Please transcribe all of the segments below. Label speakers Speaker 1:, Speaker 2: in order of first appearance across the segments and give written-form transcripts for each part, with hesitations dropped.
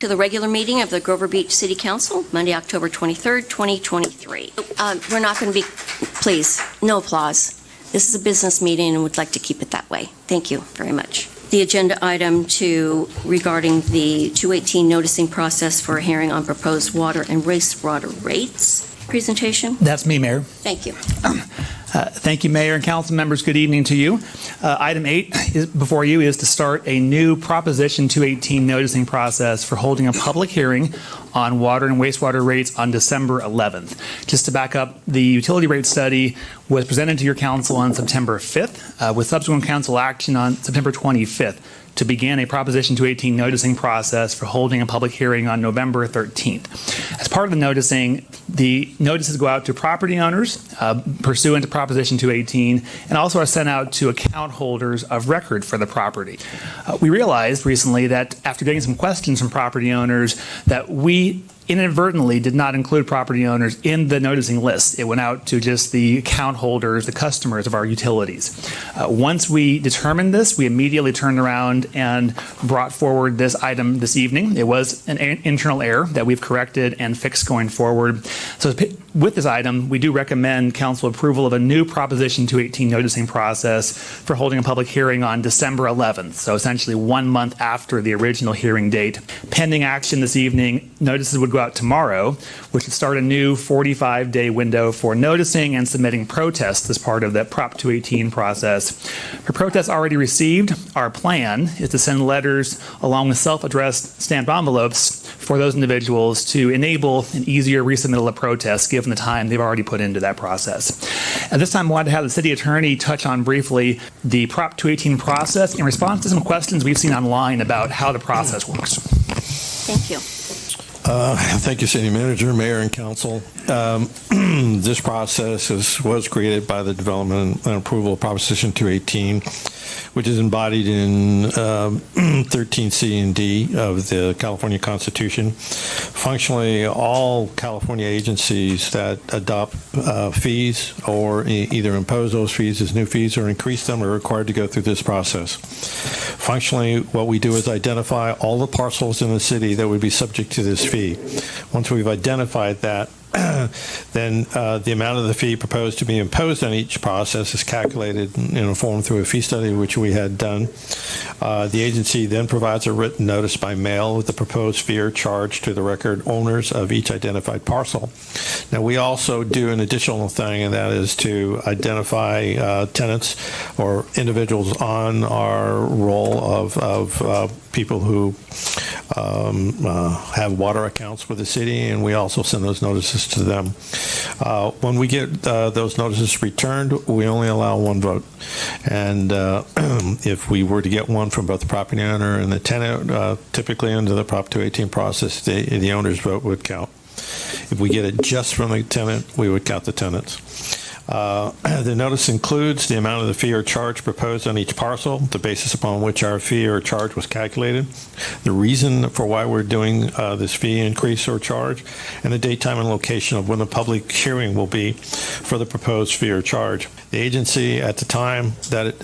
Speaker 1: To the regular meeting of the Grover Beach City Council, Monday, October 23rd, 2023. We're not going to be, please, no applause. This is a business meeting and would like to keep it that way. Thank you very much. The agenda item 2 regarding the 218 noticing process for a hearing on proposed water and wastewater rates presentation.
Speaker 2: That's me, Mayor.
Speaker 1: Thank you.
Speaker 2: Thank you, Mayor and council members. Good evening to you. Item 8 before you is to start a new Proposition 218 noticing process for holding a public hearing on water and wastewater rates on December 11th. Just to back up, the utility rate study was presented to your council on September 5th, with subsequent council action on September 25th to begin a Proposition 218 noticing process for holding a public hearing on November 13th. As part of the noticing, the notices go out to property owners pursuant to Proposition 218 and also are sent out to account holders of record for the property. We realized recently that after getting some questions from property owners that we inadvertently did not include property owners in the noticing list. It went out to just the account holders, the customers of our utilities. Once we determined this, we immediately turned around and brought forward this item this evening. It was an internal error that we've corrected and fixed going forward. So with this item, we do recommend council approval of a new Proposition 218 noticing process for holding a public hearing on December 11th. So essentially 1 month after the original hearing date. Pending action this evening, notices would go out tomorrow, which would start a new 45-day window for noticing and submitting protests as part of that Prop 218 process. For protests already received, our plan is to send letters along with self-addressed stamped envelopes for those individuals to enable an easier resubmittal of protests given the time they've already put into that process. At this time, I wanted to have the city attorney touch on briefly the Prop 218 process in response to some questions we've seen online about how the process works.
Speaker 1: Thank you.
Speaker 3: Thank you, City Manager, Mayor, and Council. This process was created by the development and approval of Proposition 218, which is embodied in 13C and D of the California Constitution. Functionally, all California agencies that adopt fees or either impose those fees as new fees or increase them are required to go through this process. Functionally, what we do is identify all the parcels in the city that would be subject to this fee. Once we've identified that, then the amount of the fee proposed to be imposed on each process is calculated in a form through a fee study, which we had done. The agency then provides a written notice by mail with the proposed fee or charge to the record owners of each identified parcel. Now, we also do an additional thing, and that is to identify tenants or individuals on our roll of people who have water accounts with the city, and we also send those notices to them. When we get those notices returned, we only allow one vote. And if we were to get one from both the property owner and the tenant, typically under the Prop 218 process, the owner's vote would count. If we get it just from the tenant, we would count the tenants. The notice includes the amount of the fee or charge proposed on each parcel, the basis upon which our fee or charge was calculated, the reason for why we're doing this fee increase or charge, and the date, time, and location of when the public hearing will be for the proposed fee or charge. The agency, at the time that it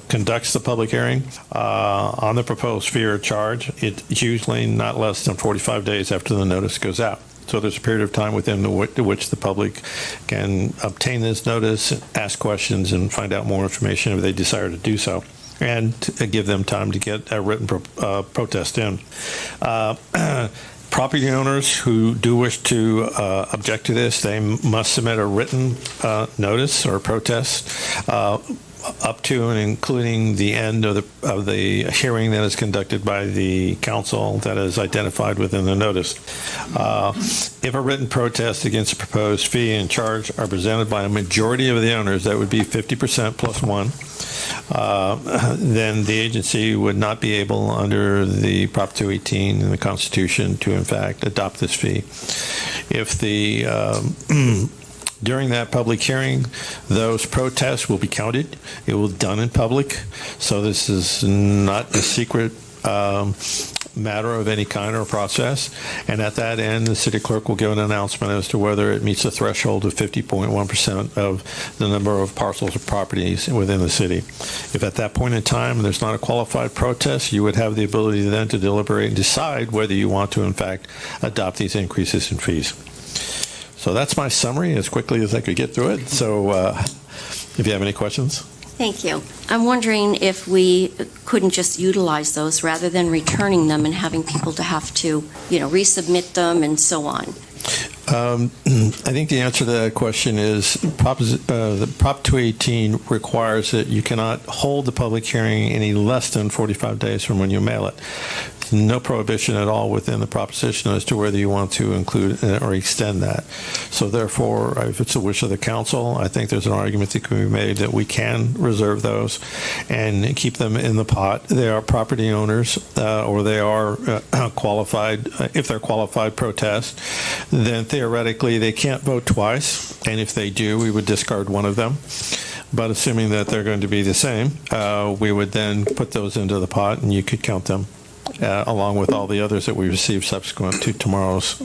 Speaker 3: conducts the public hearing on the proposed fee or charge, it's usually not less than 45 days after the notice goes out. So there's a period of time within which the public can obtain this notice, ask questions, and find out more information if they desire to do so, and to give them time to get a written protest in. Property owners who do wish to object to this, they must submit a written notice or protest up to and including the end of the hearing that is conducted by the council that is identified within the notice. If a written protest against the proposed fee and charge are presented by a majority of the owners, that would be 50% plus one, then the agency would not be able, under the Prop 218 in the Constitution, to in fact adopt this fee. If the during that public hearing, those protests will be counted. It will be done in public, so this is not a secret matter of any kind or process. And at that end, the city clerk will give an announcement as to whether it meets the threshold of 50.1% of the number of parcels of properties within the city. If at that point in time there's not a qualified protest, you would have the ability then to deliberate and decide whether you want to, in fact, adopt these increases in fees. So that's my summary as quickly as I could get through it. So if you have any questions.
Speaker 1: Thank you. I'm wondering if we couldn't just utilize those rather than returning them and having people to have to, resubmit them and so on.
Speaker 3: I think the answer to that question is the Prop 218 requires that you cannot hold the public hearing any less than 45 days from when you mail it. No prohibition at all within the proposition as to whether you want to include or extend that. So therefore, if it's the wish of the council, I think there's an argument that can be made that we can reserve those and keep them in the pot. They are property owners or they are qualified. If they're qualified protest, then theoretically they can't vote twice. And if they do, we would discard one of them. But assuming that they're going to be the same, we would then put those into the pot and you could count them. Along with all the others that we received subsequent to tomorrow's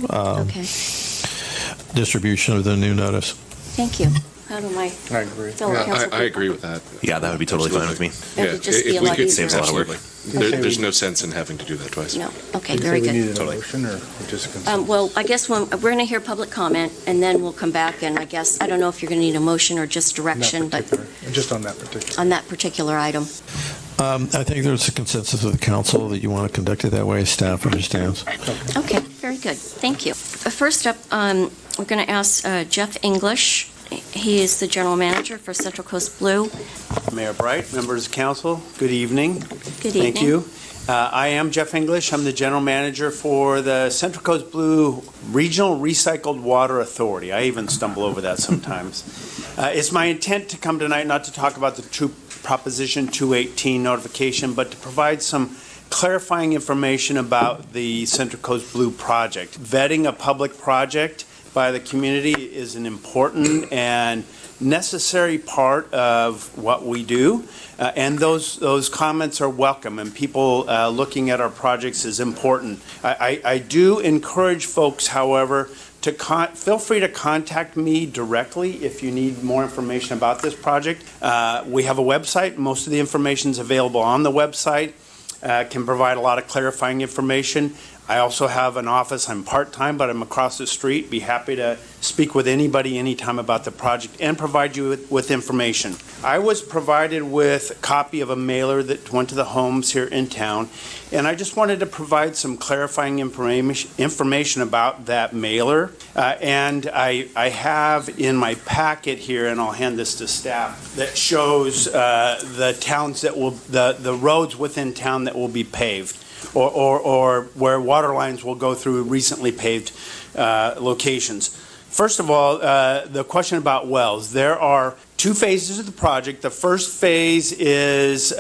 Speaker 3: distribution of the new notice.
Speaker 1: Thank you. How do my
Speaker 4: I agree.
Speaker 1: fellow council
Speaker 5: I
Speaker 1: people?
Speaker 5: agree with that.
Speaker 6: Yeah, that would be totally fine with me.
Speaker 1: It would just be a lot easier.
Speaker 6: Saves a lot of work.
Speaker 5: There's no sense in having to do that twice.
Speaker 1: No. Okay, very good.
Speaker 4: Do we need a motion or just consent?
Speaker 1: Well, I guess we're going to hear public comment, and then we'll come back, and I don't know if you're going to need a motion or just direction, but
Speaker 4: Just on that particular.
Speaker 1: on that particular item.
Speaker 3: I think there's a consensus of the council that you want to conduct it that way. Staff understands.
Speaker 1: Okay, very good. Thank you. First up, we're going to ask Jeff English. He is the general manager for Central Coast Blue.
Speaker 7: Mayor Bright, members of council, good evening.
Speaker 1: Good evening.
Speaker 7: Thank you. I am Jeff English. I'm the general manager for the Central Coast Blue Regional Recycled Water Authority. I even stumble over that sometimes. It's my intent to come tonight not to talk about the true Proposition 218 notification, but to provide some clarifying information about the Central Coast Blue project. Vetting a public project by the community is an important and necessary part of what we do, and those comments are welcome, and people looking at our projects is important. I do encourage folks, however, to feel free to contact me directly if you need more information about this project. We have a website. Most of the information is available on the website. Can provide a lot of clarifying information. I also have an office. I'm part-time, but I'm across the street. Be happy to speak with anybody anytime about the project and provide you with information. I was provided with a copy of a mailer that went to the homes here in town, and I just wanted to provide some clarifying information about that mailer. And I have in my packet here, and I'll hand this to staff, that shows the towns that will, the roads within town that will be paved. Or where water lines will go through recently paved locations. First of all, the question about wells. There are two phases of the project. The first phase is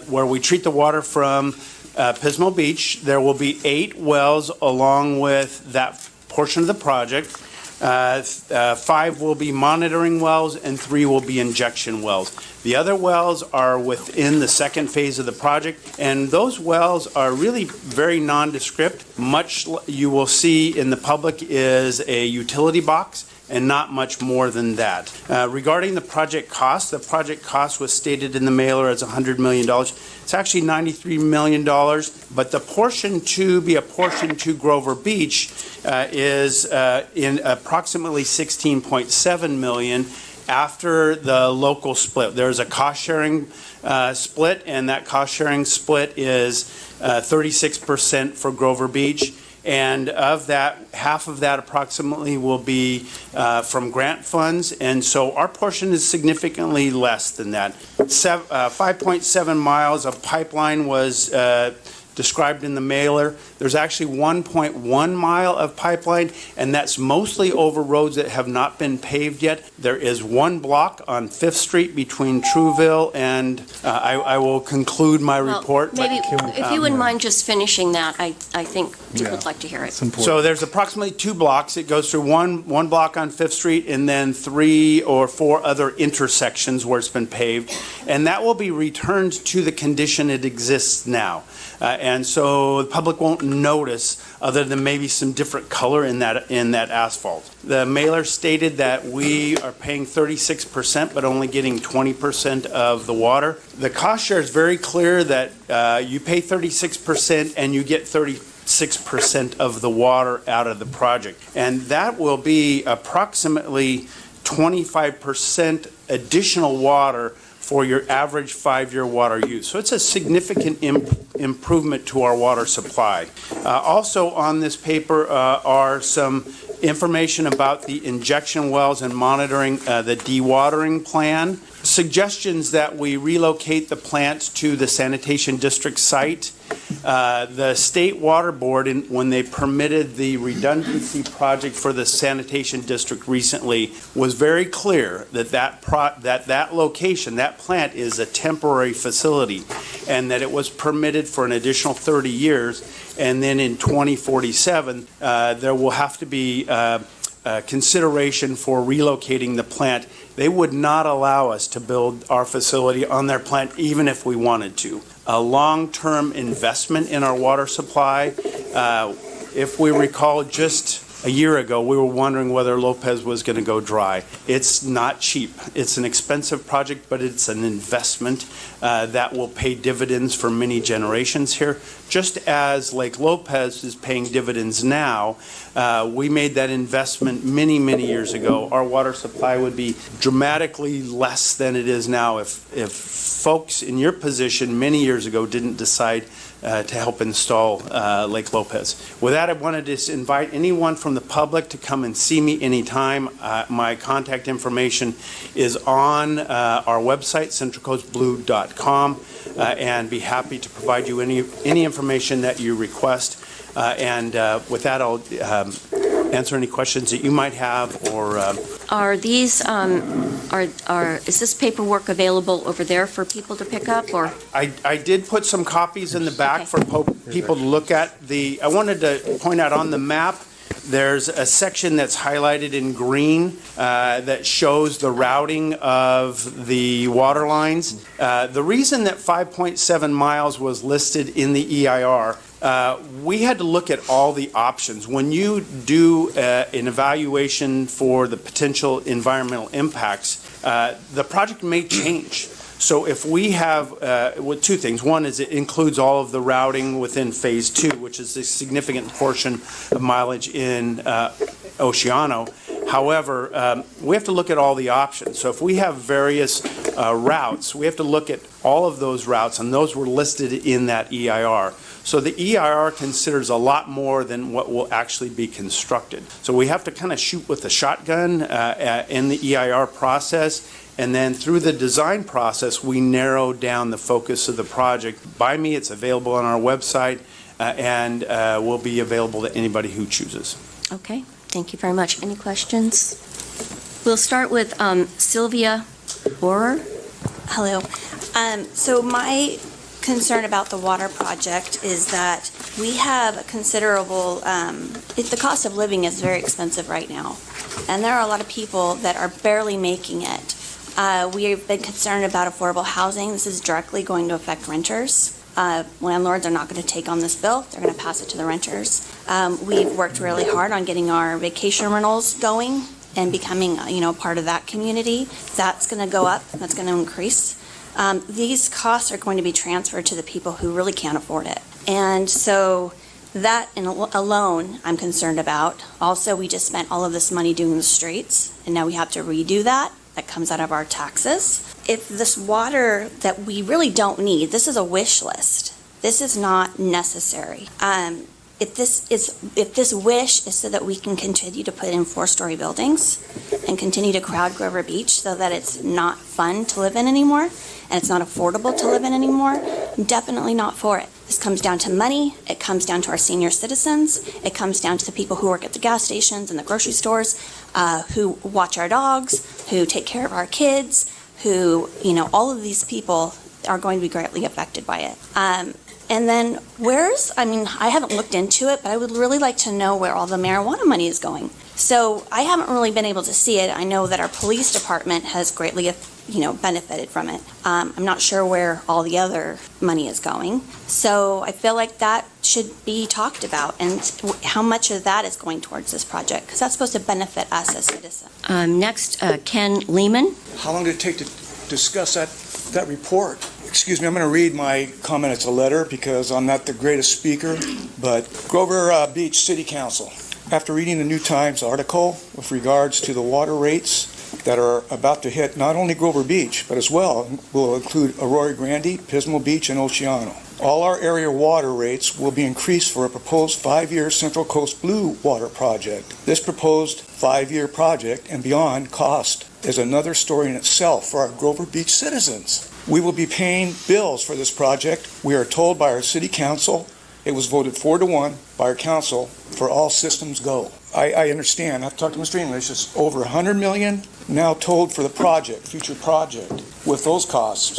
Speaker 7: where we treat the water from Pismo Beach. There will be 8 wells along with that portion of the project. 5 will be monitoring wells and 3 will be injection wells. The other wells are within the second phase of the project, and those wells are really very nondescript. Much you will see in the public is a utility box and not much more than that. Regarding the project cost was stated in the mailer as $100 million. It's actually $93 million, but the portion to Grover Beach is in approximately $16.7 million after the local split. There's a cost-sharing split, and that cost-sharing split is 36% for Grover Beach. And of that, half of that approximately will be from grant funds, and so our portion is significantly less than that. 5.7 miles of pipeline was described in the mailer. There's actually 1.1 mile of pipeline, and that's mostly over roads that have not been paved yet. There is one block on 5th Street between Trouville and I will conclude my report.
Speaker 1: Maybe if you wouldn't mind just finishing that, I think people would like to hear it.
Speaker 7: So there's approximately 2 blocks. It goes through one block on 5th Street and then 3 or 4 other intersections where it's been paved, and that will be returned to the condition it exists now. and so the public won't notice other than maybe some different color in that asphalt. The mailer stated that we are paying 36% but only getting 20% of the water. The cost share is very clear that you pay 36% and you get 36% of the water out of the project. And that will be approximately 25% additional water for your average 5-year water use. So it's a significant improvement to our water supply. Also on this paper are some information about the injection wells and monitoring the dewatering plan. Suggestions that we relocate the plant to the sanitation district site. The State Water Board, when they permitted the redundancy project for the sanitation district recently, was very clear that that location, that plant is a temporary facility, and that it was permitted for an additional 30 years, and then in 2047, there will have to be consideration for relocating the plant. They would not allow us to build our facility on their plant even if we wanted to. A long-term investment in our water supply. If we recall, just a year ago, we were wondering whether Lopez was going to go dry. It's not cheap. It's an expensive project, but it's an investment that will pay dividends for many generations here. Just as Lake Lopez is paying dividends now, we made that investment many, many years ago. Our water supply would be dramatically less than it is now if folks in your position many years ago didn't decide to help install Lake Lopez. With that, I wanted to invite anyone from the public to come and see me anytime. My contact information is on our website, centralcoastblue.com, and be happy to provide you any information that you request. And with that, I'll answer any questions that you might have, or
Speaker 1: Are these, is this paperwork available over there for people to pick up, or?
Speaker 7: I did put some copies in the back
Speaker 1: Okay.
Speaker 7: for people to look at. I wanted to point out on the map, there's a section that's highlighted in green that shows the routing of the water lines. The reason that 5.7 miles was listed in the EIR, we had to look at all the options. When you do an evaluation for the potential environmental impacts, the project may change. So if we have, two things. One is it includes all of the routing within Phase 2, which is a significant portion of mileage in Oceano. However, we have to look at all the options. So if we have various routes, we have to look at all of those routes, and those were listed in that EIR. So the EIR considers a lot more than what will actually be constructed. So we have to kind of shoot with the shotgun in the EIR process. And then through the design process, we narrow down the focus of the project. By me, it's available on our website and will be available to anybody who chooses.
Speaker 1: Okay, thank you very much. Any questions? We'll start with Sylvia Borer.
Speaker 6: Hello. So my concern about the water project is that we have a considerable, the cost of living is very expensive right now. And there are a lot of people that are barely making it. We have been concerned about affordable housing. This is directly going to affect renters. Landlords are not going to take on this bill. They're going to pass it to the renters. We've worked really hard on getting our vacation rentals going and becoming, part of that community. That's going to go up. That's going to increase. These costs are going to be transferred to the people who really can't afford it. And so that alone I'm concerned about. Also, we just spent all of this money doing the streets, and now we have to redo that. That comes out of our taxes. If this water that we really don't need, this is a wish list. This is not necessary. If this wish is so that we can continue to put in 4-story buildings and continue to crowd Grover Beach so that it's not fun to live in anymore and it's not affordable to live in anymore, I'm definitely not for it. This comes down to money. It comes down to our senior citizens. It comes down to the people who work at the gas stations and the grocery stores, who watch our dogs, who take care of our kids, who, all of these people are going to be greatly affected by it. And then I haven't looked into it, but I would really like to know where all the marijuana money is going. So I haven't really been able to see it. I know that our police department has greatly, benefited from it. I'm not sure where all the other money is going. So I feel like that should be talked about, and how much of that is going towards this project, because that's supposed to benefit us as citizens.
Speaker 1: Next, Ken Lehman.
Speaker 4: How long did it take to discuss that report? Excuse me, I'm going to read my comment. It's a letter because I'm not the greatest speaker, but Grover Beach City Council, after reading the New Times article with regards to the water rates that are about to hit not only Grover Beach, but as well will include Arroyo Grande, Pismo Beach, and Oceano. All our area water rates will be increased for a proposed 5-year Central Coast Blue Water Project. This proposed 5-year project and beyond cost is another story in itself for our Grover Beach citizens. We will be paying bills for this project. We are told by our city council, it was voted 4-1 by our council for all systems go. I understand, I've talked to Mr. English, it's over $100 million now told for the project, future project, with those costs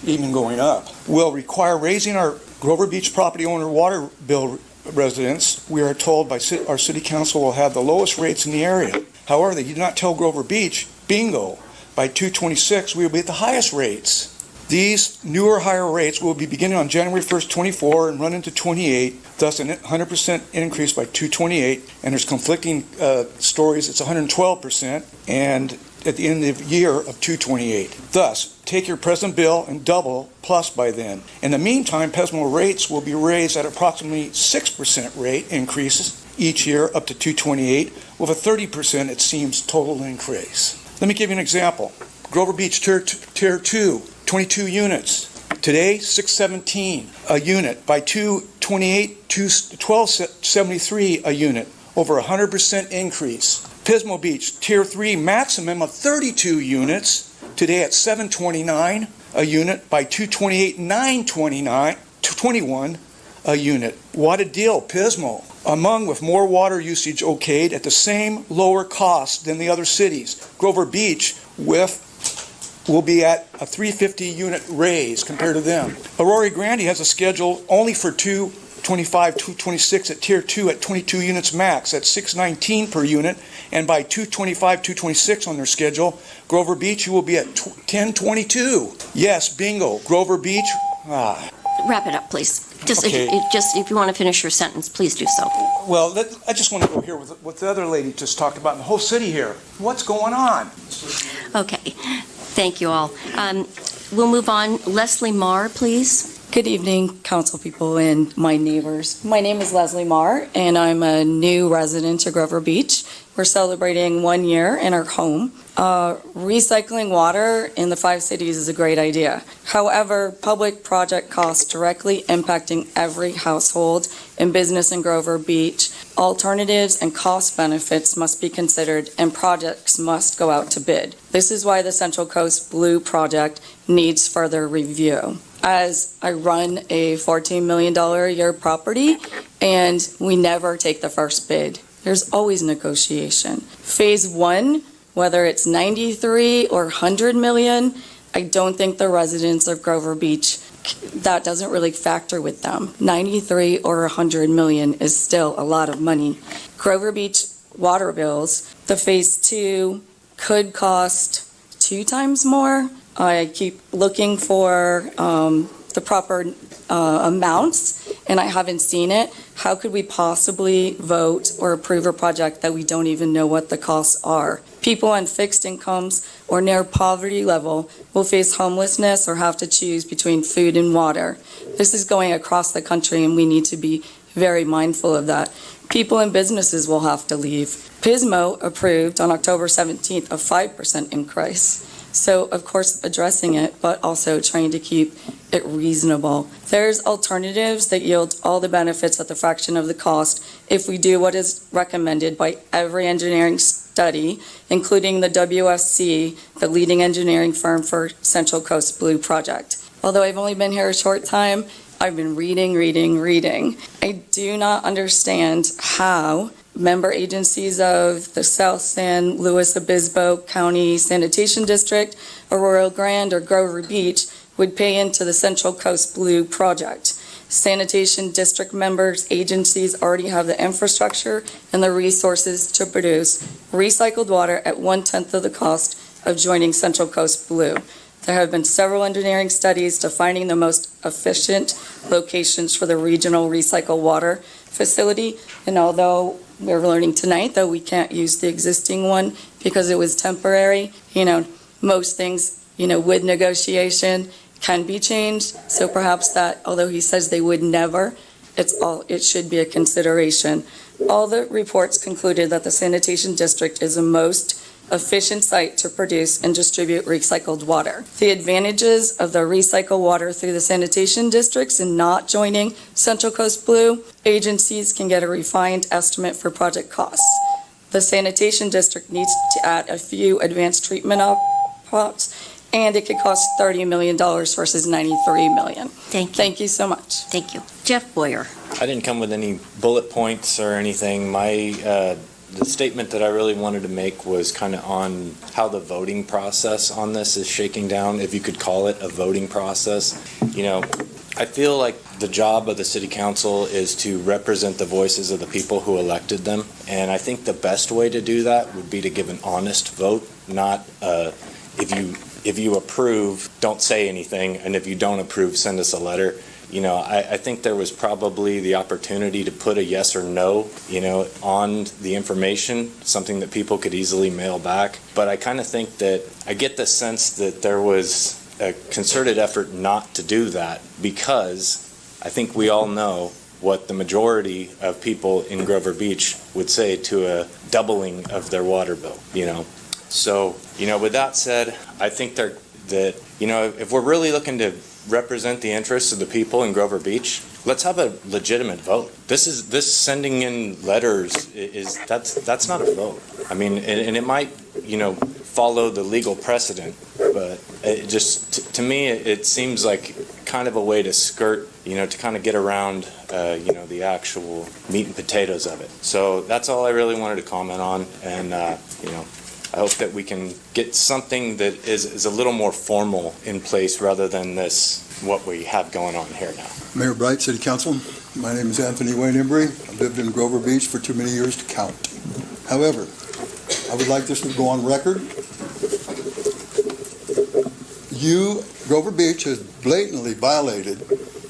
Speaker 4: even going up. Will require raising our Grover Beach property owner water bill residents. We are told by our city council will have the lowest rates in the area. However, they did not tell Grover Beach, bingo, by 2/26 we will be at the highest rates. These newer higher rates will be beginning on January 1st, 24 and run into 28, thus a 100% increase by 2/28, and there's conflicting stories, it's 112%, and at the end of the year of 2/28. Thus, take your present bill and double plus by then. In the meantime, Pismo rates will be raised at approximately 6% rate increases each year up to 2/28, with a 30%, it seems, total increase. Let me give you an example. Grover Beach Tier 2, 22 units. Today, $617 a unit. By 2/28, $1273 a unit. Over 100% increase. Pismo Beach Tier 3, maximum of 32 units. Today at $729 a unit. By 2/28, $921 a unit. What a deal, Pismo. Among with more water usage okayed at the same lower cost than the other cities. Grover Beach will be at a 350 unit raise compared to them. Arroyo Grande has a schedule only for 2/25, 2/26 at Tier 2 at 22 units max at $619 per unit, and by 2/25, 2/26 on their schedule, Grover Beach, you will be at $1022. Yes, bingo, Grover Beach.
Speaker 1: Wrap it up, please.
Speaker 4: Okay.
Speaker 1: If you want to finish your sentence, please do so.
Speaker 4: Well, I just want to go here with what the other lady just talked about in the whole city here. What's going on?
Speaker 1: Okay. Thank you all. We'll move on. Leslie Marr, please.
Speaker 8: Good evening, council people and my neighbors. My name is Leslie Marr, and I'm a new resident of Grover Beach. We're celebrating 1 year in our home. Recycling water in the 5 cities is a great idea. However, public project costs directly impacting every household and business in Grover Beach. Alternatives and cost benefits must be considered, and projects must go out to bid. This is why the Central Coast Blue project needs further review. As I run a $14 million a year property, and we never take the first bid. There's always negotiation. Phase 1, whether it's 93 or 100 million, I don't think the residents of Grover Beach, that doesn't really factor with them. 93 or 100 million is still a lot of money. Grover Beach water bills, the Phase 2 could cost 2 times more. I keep looking for the proper amounts, and I haven't seen it. How could we possibly vote or approve a project that we don't even know what the costs are? People on fixed incomes or near poverty level will face homelessness or have to choose between food and water. This is going across the country, and we need to be very mindful of that. People and businesses will have to leave. Pismo approved on October 17th a 5% increase. So, of course, addressing it, but also trying to keep it reasonable. There's alternatives that yield all the benefits at the fraction of the cost if we do what is recommended by every engineering study, including the WSC, the leading engineering firm for Central Coast Blue project. Although I've only been here a short time, I've been reading. I do not understand how member agencies of the South San Luis Obispo County Sanitation District, Arroyo Grande, or Grover Beach would pay into the Central Coast Blue project. Sanitation district members, agencies already have the infrastructure and the resources to produce recycled water at 1/10 of the cost of joining Central Coast Blue. There have been several engineering studies defining the most efficient locations for the regional recycled water facility. And although we're learning tonight that we can't use the existing one because it was temporary, most things, with negotiation can be changed. So perhaps that, although he says they would never, it should be a consideration. All the reports concluded that the sanitation district is the most efficient site to produce and distribute recycled water. The advantages of the recycled water through the sanitation districts and not joining Central Coast Blue, agencies can get a refined estimate for project costs. The sanitation district needs to add a few advanced treatment pots, and it could cost $30 million versus $93 million.
Speaker 1: Thank you.
Speaker 8: Thank you so much.
Speaker 1: Thank you. Jeff Boyer.
Speaker 9: I didn't come with any bullet points or anything. The statement that I really wanted to make was kind of on how the voting process on this is shaking down, if you could call it a voting process. I feel like the job of the city council is to represent the voices of the people who elected them. And I think the best way to do that would be to give an honest vote, not if you approve, don't say anything, and if you don't approve, send us a letter. I think there was probably the opportunity to put a yes or no, on the information, something that people could easily mail back. But I kind of think that I get the sense that there was a concerted effort not to do that, because I think we all know what the majority of people in Grover Beach would say to a doubling of their water bill, So, with that said, I think that, if we're really looking to represent the interests of the people in Grover Beach, let's have a legitimate vote. This sending in letters that's not a vote. I mean, and it might, follow the legal precedent, but it just, to me, it seems like kind of a way to skirt, to kind of get around, the actual meat and potatoes of it. So that's all I really wanted to comment on, and, I hope that we can get something that is a little more formal in place rather than what we have going on here now.
Speaker 10: Mayor Bright, City Council. My name is Anthony Wayne Embry. I've lived in Grover Beach for too many years to count. However, I would like this to go on record. Grover Beach has blatantly violated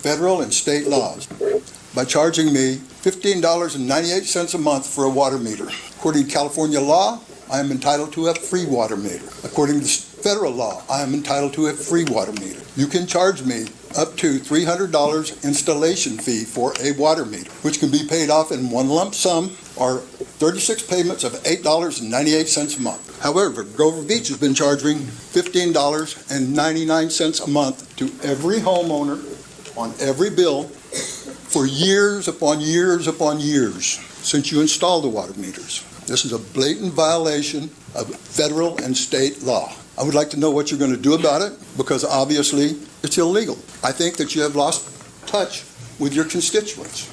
Speaker 10: federal and state laws by charging me $15.98 a month for a water meter. According to California law, I am entitled to a free water meter. According to federal law, I am entitled to a free water meter. You can charge me up to $300 installation fee for a water meter, which can be paid off in one lump sum or 36 payments of $8.98 a month. However, Grover Beach has been charging $15.99 a month to every homeowner on every bill for years upon years upon years since you installed the water meters. This is a blatant violation of federal and state law. I would like to know what you're going to do about it, because obviously it's illegal. I think that you have lost touch with your constituents.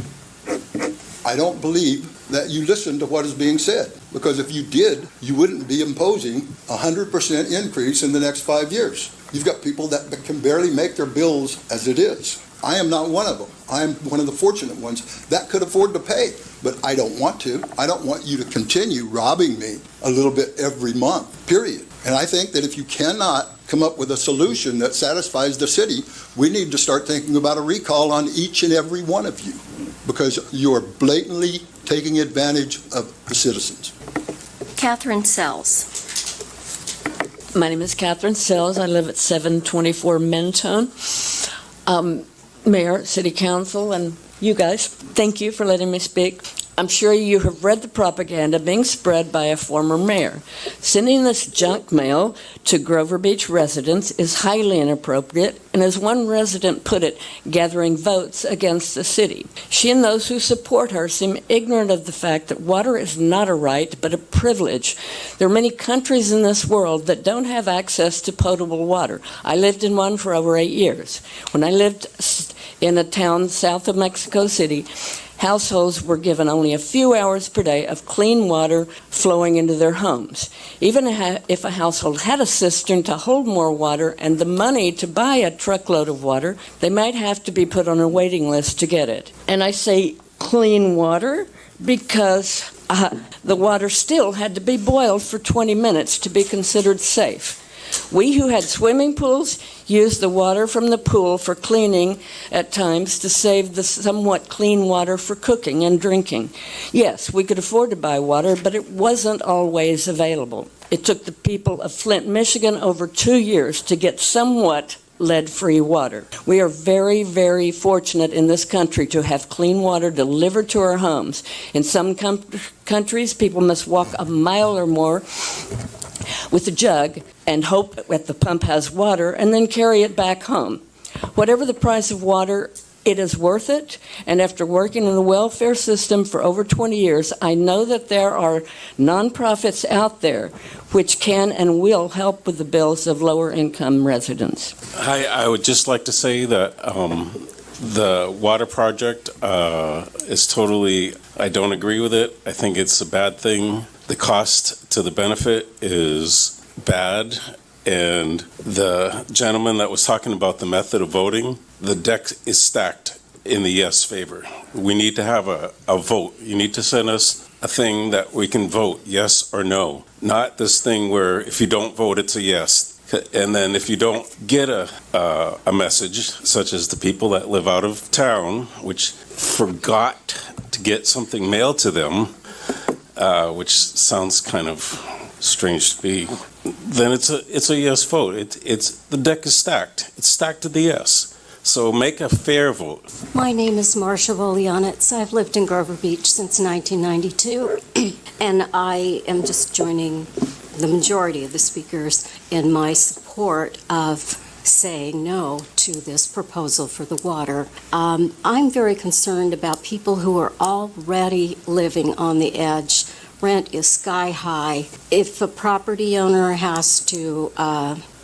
Speaker 10: I don't believe that you listen to what is being said, because if you did, you wouldn't be imposing 100% increase in the next 5 years. You've got people that can barely make their bills as it is. I am not one of them. I am one of the fortunate ones that could afford to pay, but I don't want to. I don't want you to continue robbing me a little bit every month, period. And I think that if you cannot come up with a solution that satisfies the city, we need to start thinking about a recall on each and every one of you, because you are blatantly taking advantage of the citizens.
Speaker 1: Catherine Sells.
Speaker 11: My name is Catherine Sells. I live at 724 Mentone. Mayor, City Council, and you guys, thank you for letting me speak. I'm sure you have read the propaganda being spread by a former mayor. Sending this junk mail to Grover Beach residents is highly inappropriate, and as one resident put it, gathering votes against the city. She and those who support her seem ignorant of the fact that water is not a right, but a privilege. There are many countries in this world that don't have access to potable water. I lived in one for over 8 years. When I lived in a town south of Mexico City, households were given only a few hours per day of clean water flowing into their homes. Even if a household had a cistern to hold more water and the money to buy a truckload of water, they might have to be put on a waiting list to get it. And I say clean water because the water still had to be boiled for 20 minutes to be considered safe. We who had swimming pools used the water from the pool for cleaning at times to save the somewhat clean water for cooking and drinking. Yes, we could afford to buy water, but it wasn't always available. It took the people of Flint, Michigan over 2 years to get somewhat lead-free water. We are very, very fortunate in this country to have clean water delivered to our homes. In some countries, people must walk a mile or more with a jug and hope that the pump has water and then carry it back home. Whatever the price of water, it is worth it. And after working in the welfare system for over 20 years, I know that there are nonprofits out there which can and will help with the bills of lower income residents.
Speaker 12: Hi, I would just like to say that the water project is totally, I don't agree with it. I think it's a bad thing. The cost to the benefit is bad. And the gentleman that was talking about the method of voting, the deck is stacked in the yes favor. We need to have a vote. You need to send us a thing that we can vote yes or no. Not this thing where if you don't vote, it's a yes. And then if you don't get a message, such as the people that live out of town, which forgot to get something mailed to them, which sounds kind of strange to be, then it's a yes vote. It's the deck is stacked. It's stacked to the yes. So make a fair vote.
Speaker 13: My name is Marcia Volyanitz. I've lived in Grover Beach since 1992, and I am just joining the majority of the speakers in my support of saying no to this proposal for the water. I'm very concerned about people who are already living on the edge. Rent is sky high. If a property owner has to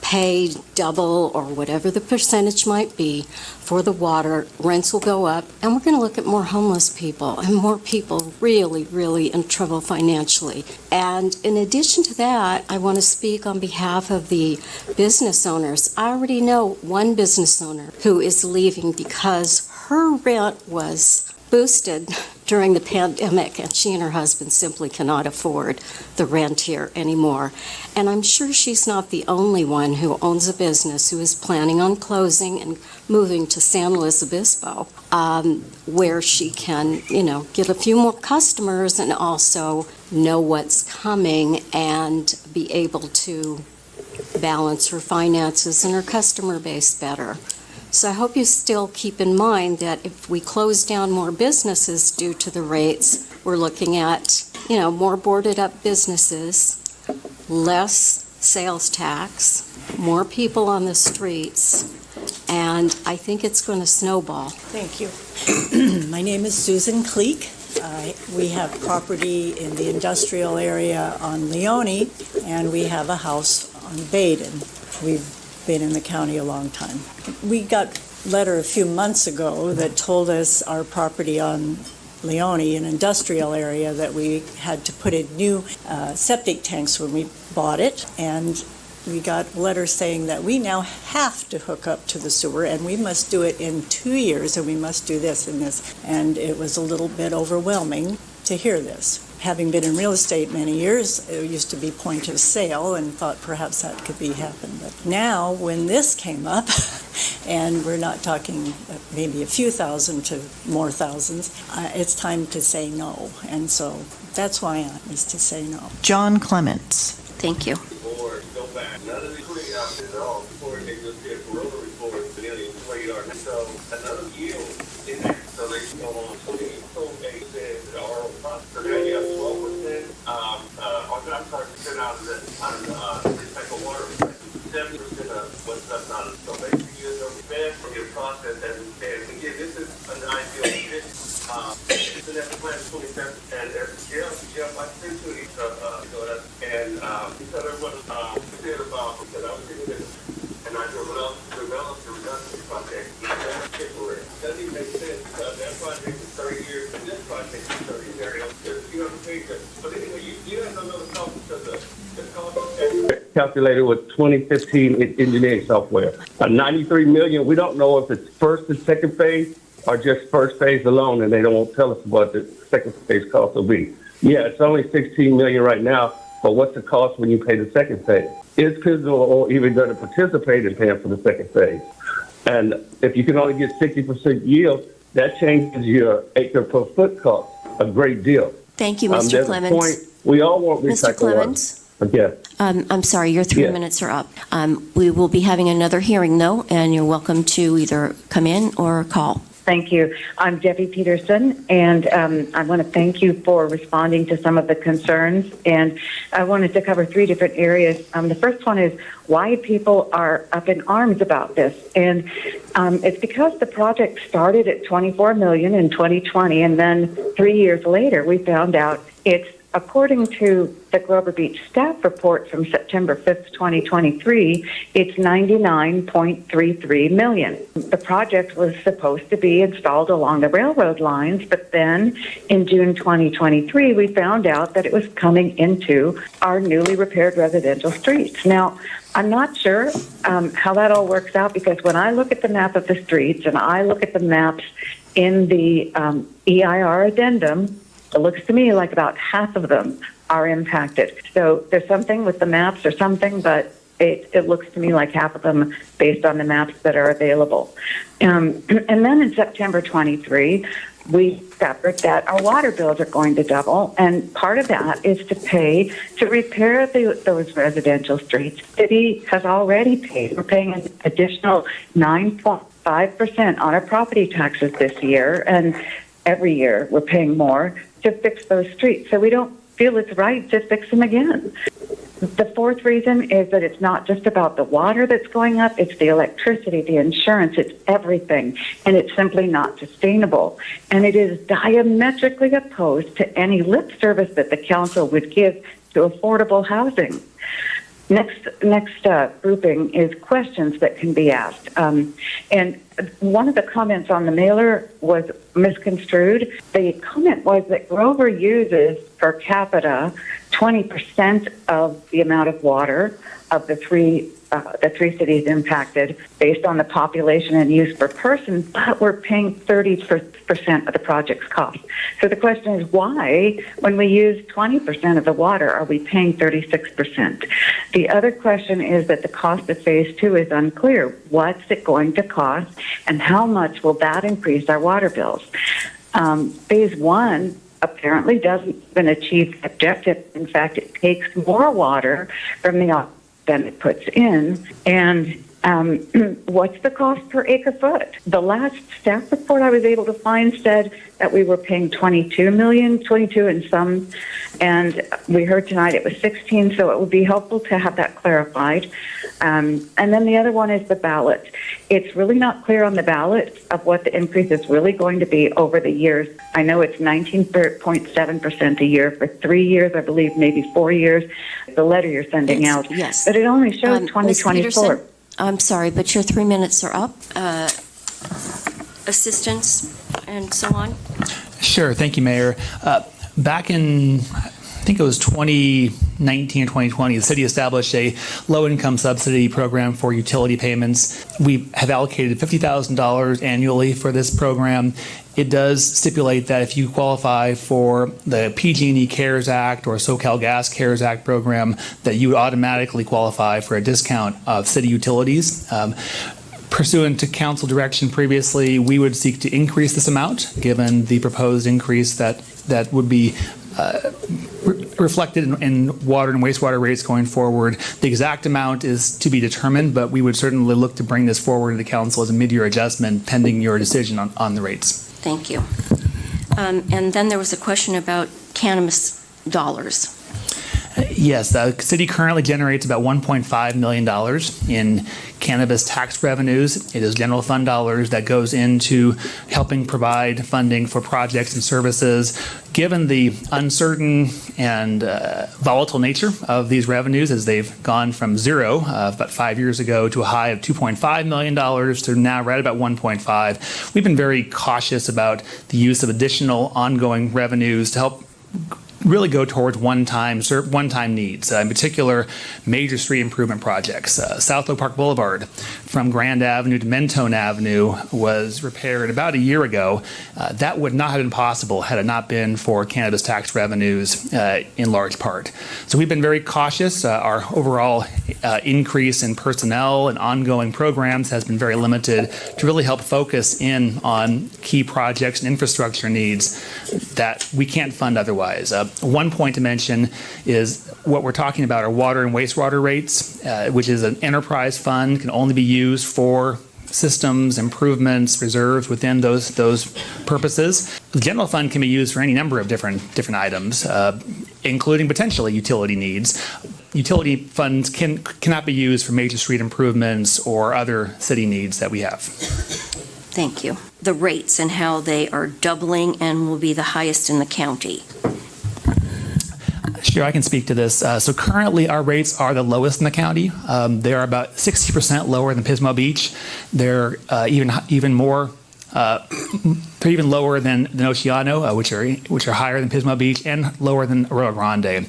Speaker 13: pay double or whatever the percentage might be for the water, rents will go up, and we're going to look at more homeless people and more people really, really in trouble financially. And in addition to that, I want to speak on behalf of the business owners. I already know one business owner who is leaving because her rent was boosted during the pandemic, and she and her husband simply cannot afford the rent here anymore. And I'm sure she's not the only one who owns a business who is planning on closing and moving to San Luis Obispo, where she can, get a few more customers and also know what's coming and be able to balance her finances and her customer base better. So I hope you still keep in mind that if we close down more businesses due to the rates, we're looking at, more boarded up businesses, less sales tax, more people on the streets, and I think it's going to snowball.
Speaker 14: Thank you. My name is Susan Cleek. We have property in the industrial area on Leone, and we have a house on Baden. We've been in the county a long time. We got a letter a few months ago that told us our property on Leone, an industrial area, that we had to put in new septic tanks when we bought it, and we got a letter saying that we now have to hook up to the sewer, and we must do it in 2 years, and we must do this and this. And it was a little bit overwhelming to hear this. Having been in real estate many years, it used to be point of sale and thought perhaps that could be happen. But now, when this came up, and we're not talking maybe a few thousand to more thousands, it's time to say no. And so that's why is to say no.
Speaker 15: John Clements.
Speaker 1: Thank you.
Speaker 16: Doesn't make sense because that project is 30 years.
Speaker 15: calculated with 2015 engineering software. 93 million, we don't know if it's first and second phase or just first phase alone, and they won't tell us what the second phase cost will be. Yeah, it's only 16 million right now, but what's the cost when you pay the second phase? Is Pivotal even going to participate in paying for the second phase? And if you can only get 60% yield, that changes your acre per foot cost a great deal.
Speaker 1: Thank you, Mr.
Speaker 15: There's
Speaker 1: Clements.
Speaker 15: a point, we all want
Speaker 1: Mr.
Speaker 15: recycled water.
Speaker 1: Clements?
Speaker 15: Yes.
Speaker 1: I'm sorry, your 3
Speaker 15: Yes.
Speaker 1: minutes are up. We will be having another hearing, though, and you're welcome to either come in or call.
Speaker 16: Thank you. I'm Debbie Peterson, and I want to thank you for responding to some of the concerns. And I wanted to cover 3 different areas. The first one is why people are up in arms about this. And it's because the project started at $24 million in 2020, and then 3 years later, we found out it's, according to the Grover Beach staff report from September 5th, 2023, it's $99.33 million. The project was supposed to be installed along the railroad lines, but then in June 2023, we found out that it was coming into our newly repaired residential streets. Now, I'm not sure how that all works out, because when I look at the map of the streets and I look at the maps in the EIR addendum, it looks to me like about half of them are impacted. So there's something with the maps or something, but it looks to me like half of them based on the maps that are available. And then in September 23, we discovered that our water bills are going to double, and part of that is to pay to repair those residential streets. The city has already paid. We're paying an additional 9.5% on our property taxes this year, and every year we're paying more to fix those streets. So we don't feel it's right to fix them again. The fourth reason is that it's not just about the water that's going up, it's the electricity, the insurance, it's everything, and it's simply not sustainable. And it is diametrically opposed to any lip service that the council would give to affordable housing. Next grouping is questions that can be asked. And one of the comments on the mailer was misconstrued. The comment was that Grover uses per capita 20% of the amount of water of the three cities impacted based on the population and use per person, but we're paying 30% of the project's cost. So the question is why, when we use 20% of the water, are we paying 36%? The other question is that the cost of phase 2 is unclear. What's it going to cost, and how much will that increase our water bills? Phase 1 apparently doesn't even achieve the objective. In fact, it takes more water from the than it puts in. And what's the cost per acre foot? The last staff report I was able to find said that we were paying $22 and some, and we heard tonight it was 16, so it would be helpful to have that clarified. And then the other one is the ballot. It's really not clear on the ballot of what the increase is really going to be over the years. I know it's 19.7% a year for 3 years, I believe, maybe 4 years. The letter you're sending out.
Speaker 1: Yes.
Speaker 16: But it only shows
Speaker 1: Ms.
Speaker 16: 2024.
Speaker 1: Peterson, I'm sorry, but your 3 minutes are up. Assistance and so on.
Speaker 2: Sure. Thank you, Mayor. Back in, I think it was 2019 or 2020, the city established a low-income subsidy program for utility payments. We have allocated $50,000 annually for this program. It does stipulate that if you qualify for the PG&E CARES Act or SoCal Gas CARES Act program, that you would automatically qualify for a discount of city utilities. Pursuant to council direction previously, we would seek to increase this amount, given the proposed increase that would be reflected in water and wastewater rates going forward. The exact amount is to be determined, but we would certainly look to bring this forward to the council as a mid-year adjustment pending your decision on the rates. Thank you.
Speaker 1: And then there was a question about cannabis dollars.
Speaker 2: Yes, the city currently generates about $1.5 million in cannabis tax revenues. It is general fund dollars that goes into helping provide funding for projects and services. Given the uncertain and volatile nature of these revenues, as they've gone from zero about 5 years ago to a high of $2.5 million to now right about 1.5, we've been very cautious about the use of additional ongoing revenues to help really go towards one-time needs, in particular major street improvement projects. South Oak Park Boulevard from Grand Avenue to Mentone Avenue was repaired about a year ago. That would not have been possible had it not been for cannabis tax revenues in large part. So we've been very cautious. Our overall increase in personnel and ongoing programs has been very limited to really help focus in on key projects and infrastructure needs that we can't fund otherwise. One point to mention is what we're talking about are water and wastewater rates, which is an enterprise fund, can only be used for systems, improvements, reserves within those purposes. The general fund can be used for any number of different items, including potentially utility needs. Utility funds cannot be used for major street improvements or other city needs that we have.
Speaker 1: Thank you. The rates and how they are doubling and will be the highest in the county.
Speaker 2: Sure, I can speak to this. So currently our rates are the lowest in the county. They are about 60% lower than Pismo Beach. They're even more they're even lower than Oceano, which are higher than Pismo Beach and lower than Arroyo Grande.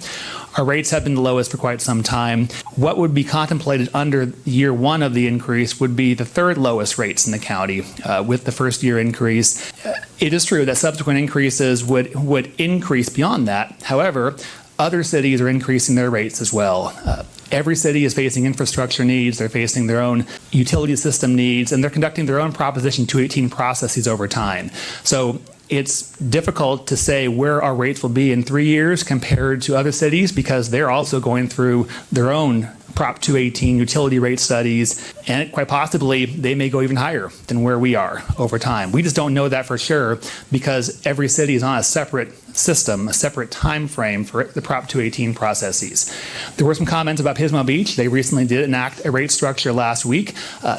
Speaker 2: Our rates have been the lowest for quite some time. What would be contemplated under year one of the increase would be the third lowest rates in the county with the first year increase. It is true that subsequent increases would increase beyond that. However, other cities are increasing their rates as well. Every city is facing infrastructure needs, they're facing their own utility system needs, and they're conducting their own Proposition 218 processes over time. So it's difficult to say where our rates will be in 3 years compared to other cities because they're also going through their own Prop 218 utility rate studies, and quite possibly they may go even higher than where we are over time. We just don't know that for sure because every city is on a separate system, a separate time frame for the Prop 218 processes. There were some comments about Pismo Beach. They recently did enact a rate structure last week.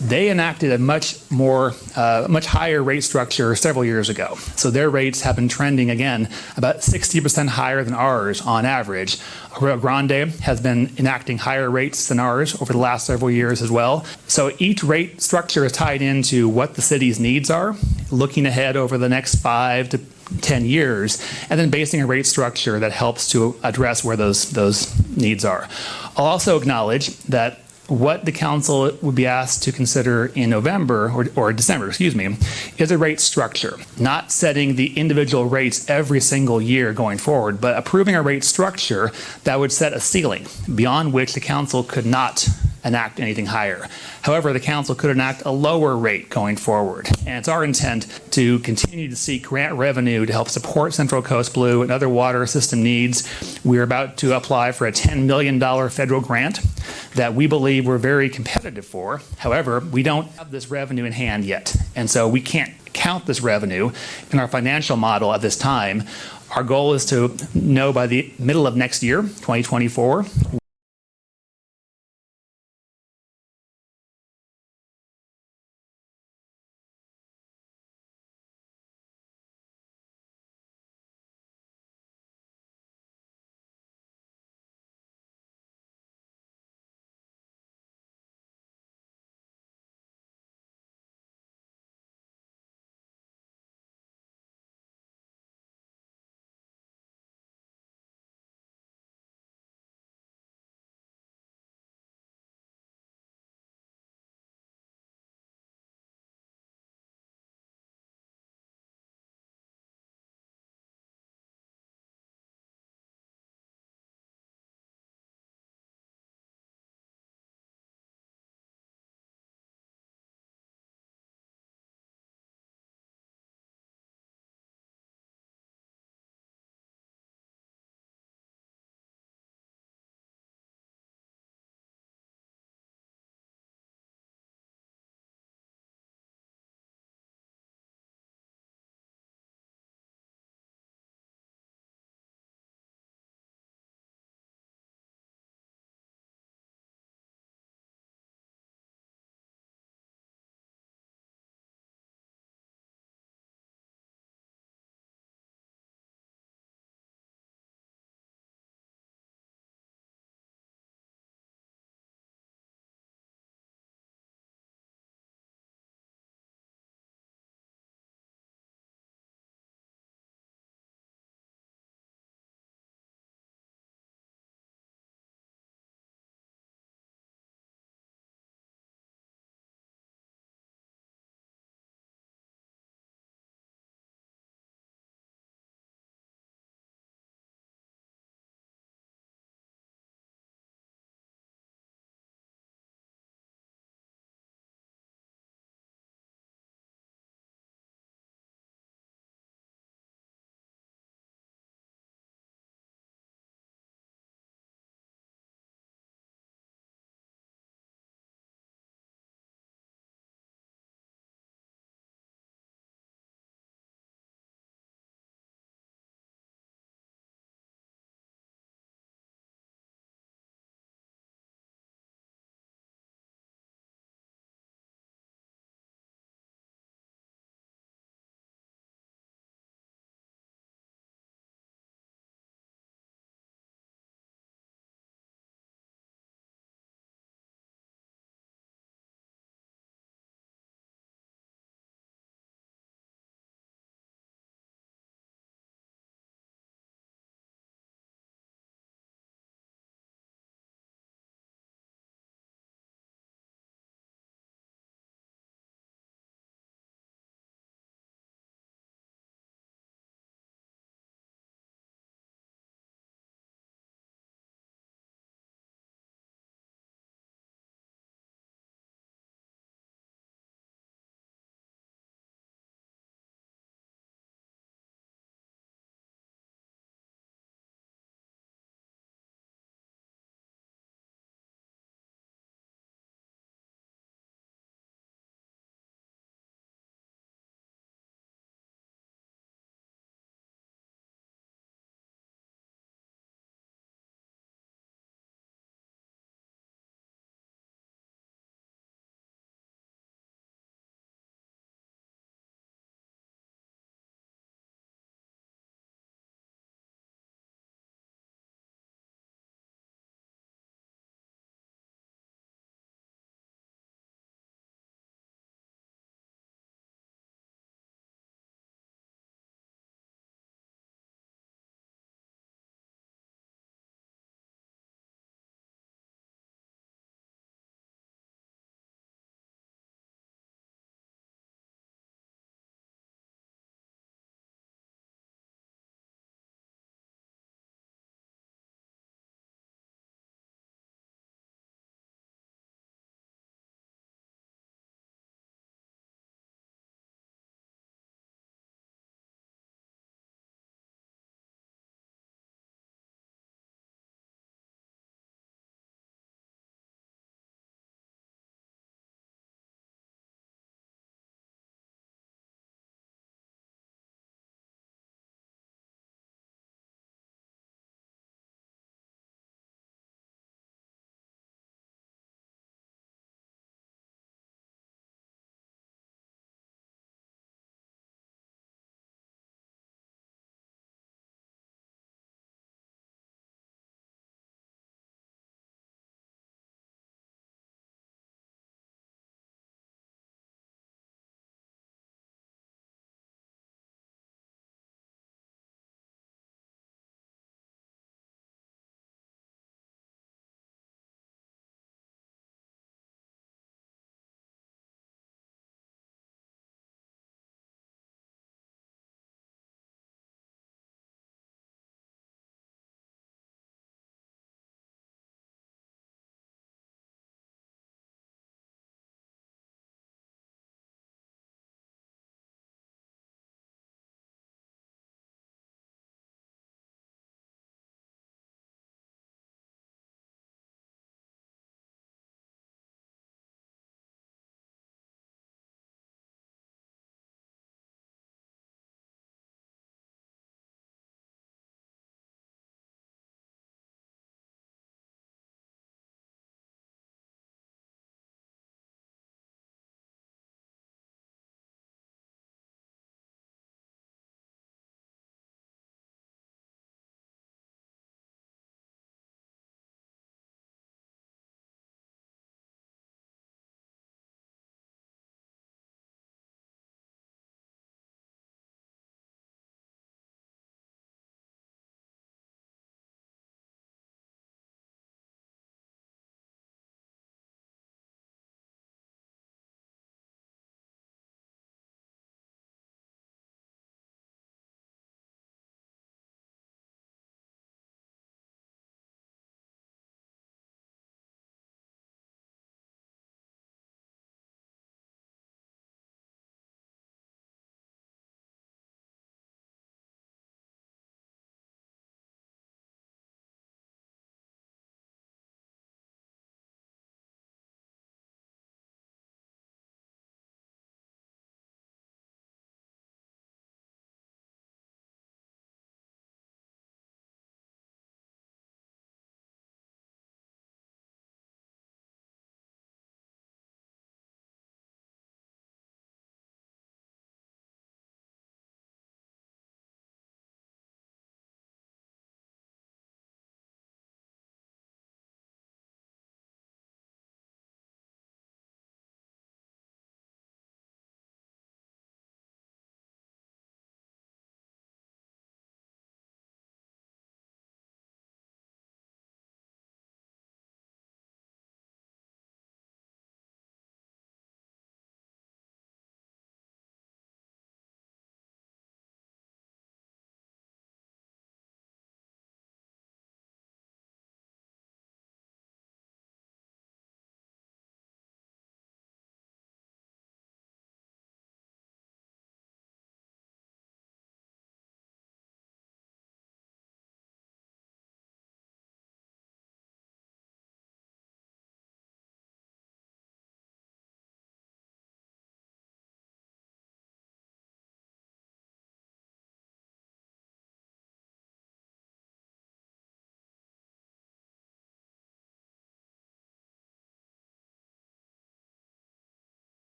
Speaker 2: They enacted a much higher rate structure several years ago. So their rates have been trending again about 60% higher than ours on average. Arroyo Grande has been enacting higher rates than ours over the last several years as well. So each rate structure is tied into what the city's needs are, looking ahead over the next 5 to 10 years, and then basing a rate structure that helps to address where those needs are. I'll also acknowledge that what the council would be asked to consider in November, or December, is a rate structure, not setting the individual rates every single year going forward, but approving a rate structure that would set a ceiling beyond which the council could not enact anything higher. However, the council could enact a lower rate going forward. And it's our intent to continue to seek grant revenue to help support Central Coast Blue and other water system needs. We're about to apply for a $10 million federal grant that we believe we're very competitive for. However, we don't have this revenue in hand yet. And so we can't count this revenue in our financial model at this time. Our goal is to know by the middle of next year, 2024,